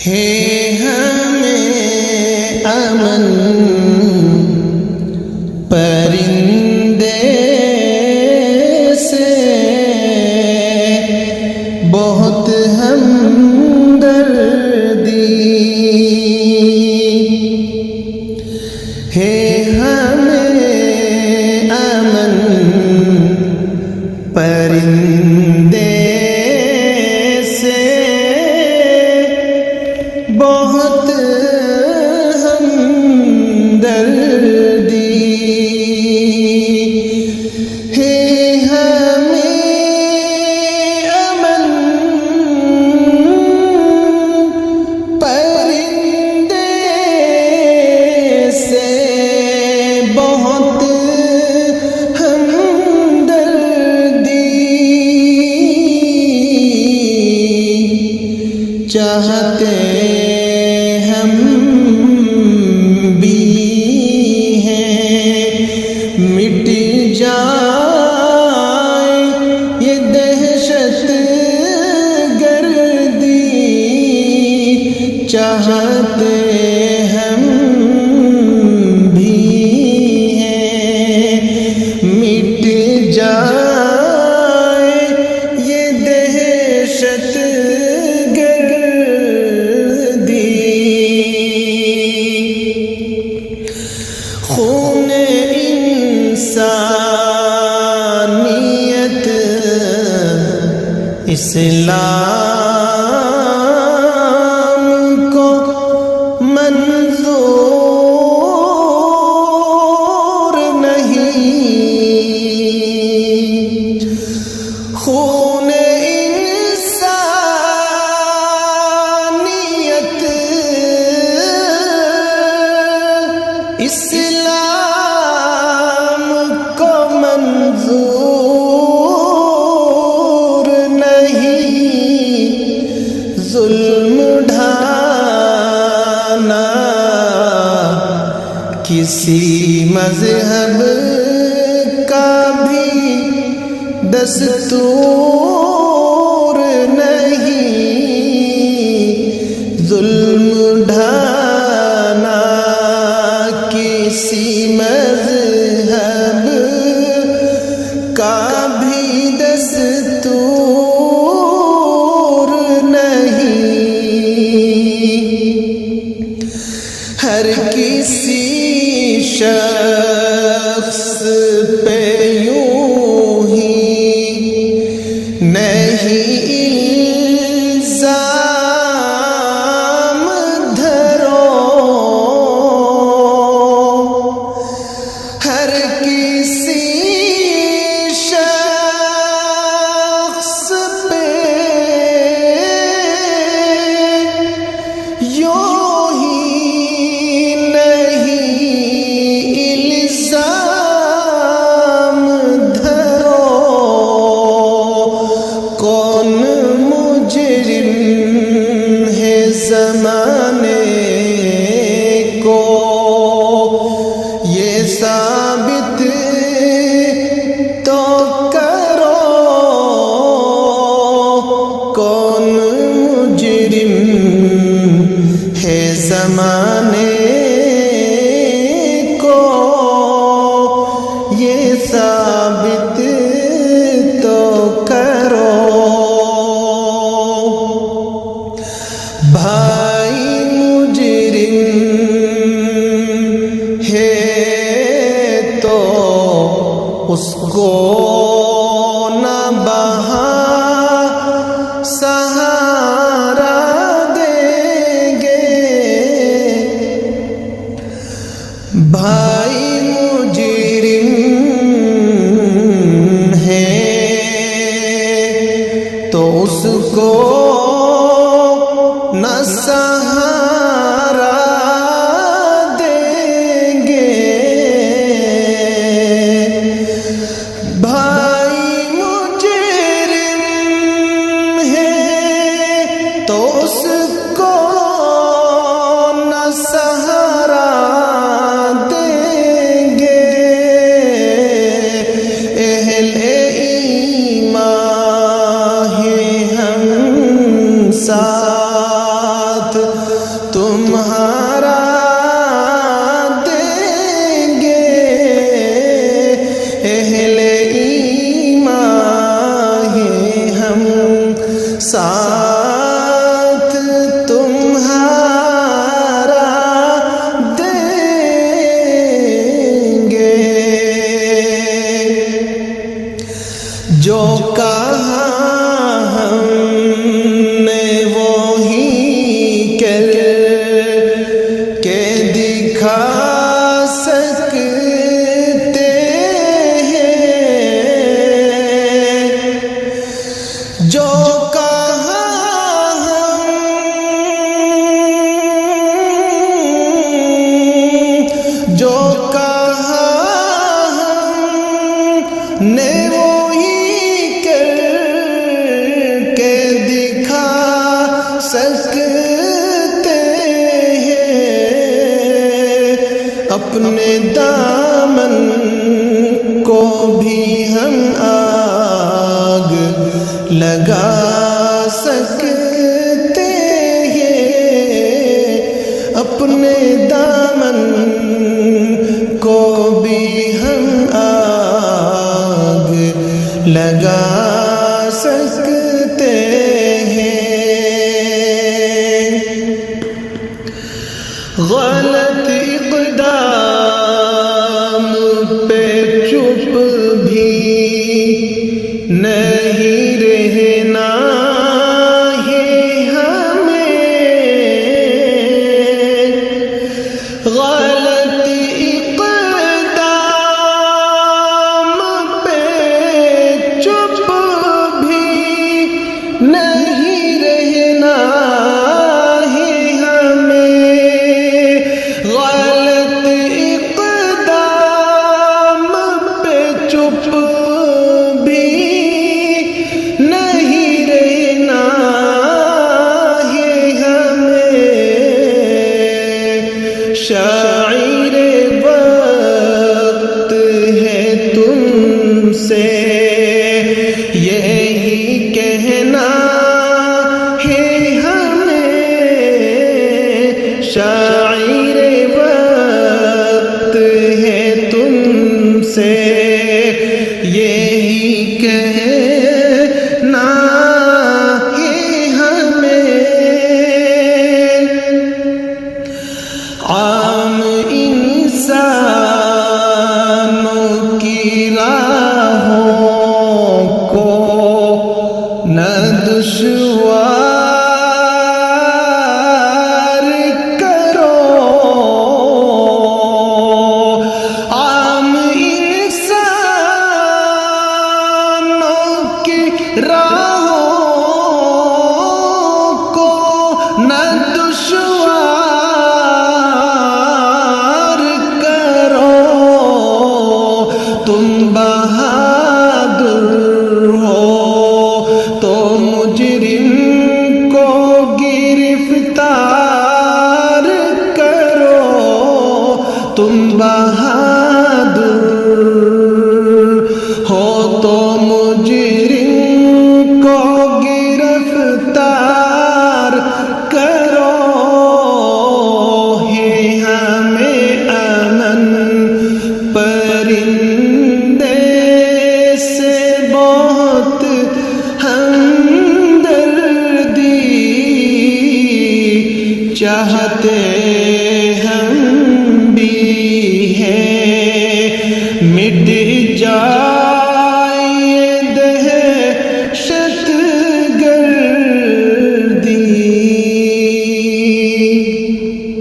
ہے ہمیں امن پرندے سے بہت ہمدردی، ہے ہمیں امن پرندے سے بہت ہمدردی، ہے ہمیں امن پرندے سے بہت ہمدردی، چاہتے ہم بھی ہیں مٹ جائے یہ دہشت گردی، چاہتے ہم بھی ہیں مٹ جائے یہ دہشت خون انسانیت اسلام کو منظور نہیں، خون انسانیت اسلام کو منظور نہیں، ظلم ڈھانا کسی مذہب کا بھی دستور نہیں، ظلم ڈھانا کسی مذہب کا بھی دستور نہیں، ہر کسی شخص پہ یوں ہی نہیں الزام دھرو، ہر کسی شخص پہ یوں ہی نہیں الزام دھرو، کون مجرم ہے زمانے کو یہ ثابت تو کرو، کون مجرم ہے زمانے کو یہ ثابت تو کرو، بھائی مجرم ہے تو اس کو نہ بہا سہارا دیں گے، بھائی مجرم ہے تو اس کو نہ سہارا دیں گے، بھائی مجرم ہے تو اس کو نہ سہارا دیں گے، اہل ایمان ہیں ہم ساتھ ساتھ تمہارا دیں گے، جو کہا ہم نے وہی کر کے دکھا سکتے ہیں، جو کہا ہم نے وہی کر کے دکھا سکتے ہیں، اپنے دامن کو بھی ہم آگ لگا سکتے ہیں، اپنے دامن کو بھی ہم آگ لگا سکتے ہیں۔ غلط اقدام پہ چپ بھی نہیں رہنا ہے ہمیں، غلط اقدام پہ چپ بھی نہیں رہنا ہے ہمیں، غلط اقدام پہ چپ بھی نہیں رہنا ہے ہمیں، شاعر وقت ہے تم سے یہی کہنا ہے ہمیں، شاعر وقت ہے تم سے یہی کہنا ہے ہمیں، عام انسانوں کی راہوں کو نہ دشوار کرو، عام انسانوں کی راہوں کو نہ دشوار کرو، تم بہادر ہو تو مجرم کو گرفتار کرو، تم بہادر ہو تو مجرم کو گرفتار کرو، ہے ہمیں امن پرندے سے بہت ہمدردی، چاہتے ہم بھی ہیں مٹ